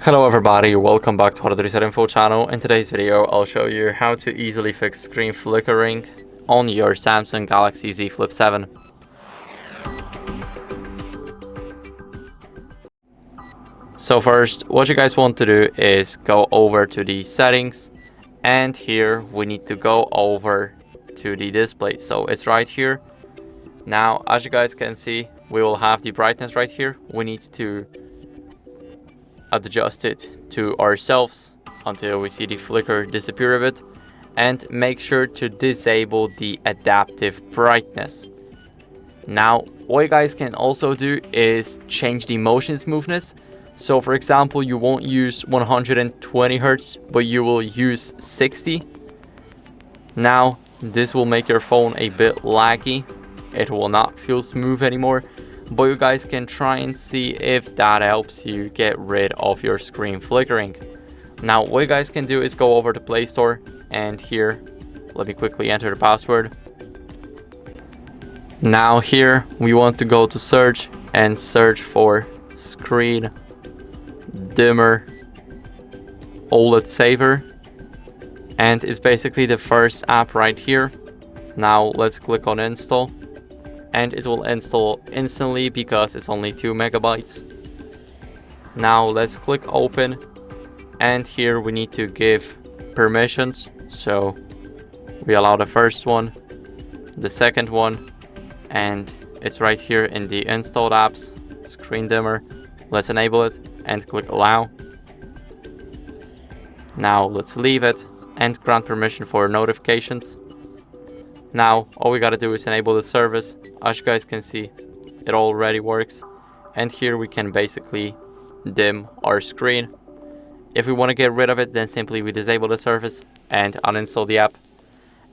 Hello everybody, welcome back to HardReset.Info channel. In today's video, I'll show you how to easily fix screen flickering on your Samsung Galaxy Z Flip 7. So first, what you guys want to do is go over to the settings, and here we need to go over to the display. So it's right here. Now, as you guys can see, we will have the brightness right here. We need to adjust it to ourselves until we see the flicker disappear a bit, and make sure to disable the adaptive brightness. Now, what you guys can also do is change the motion smoothness. So for example, you won't use 120 Hz, but you will use 60. Now, this will make your phone a bit laggy. It will not feel smooth anymore, but you guys can try and see if that helps you get rid of your screen flickering. Now, what you guys can do is go over to Play Store, and here, let me quickly enter the password. Now here, we want to go to search and search for Screen Dimmer OLED Saver, and it's basically the first app right here. Now let's click on install, and it will install instantly because it's only 2 megabytes. Now let's click open, and here we need to give permissions. So we allow the first one, the second one, and it's right here in the installed apps, Screen Dimmer. Let's enable it and click allow. Now let's leave it and grant permission for notifications. Now all we gotta do is enable the service. As you guys can see, it already works, and here we can basically dim our screen. If we want to get rid of it, then simply we disable the service and uninstall the app.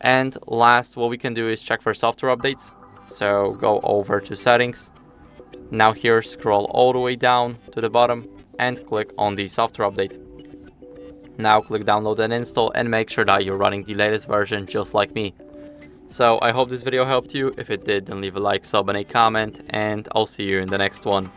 And last, what we can do is check for software updates. So go over to settings. Now here, scroll all the way down to the bottom and click on the software update. Now click download and install, and make sure that you're running the latest version just like me. So I hope this video helped you. If it did, then leave a like, sub, and a comment, and I'll see you in the next one.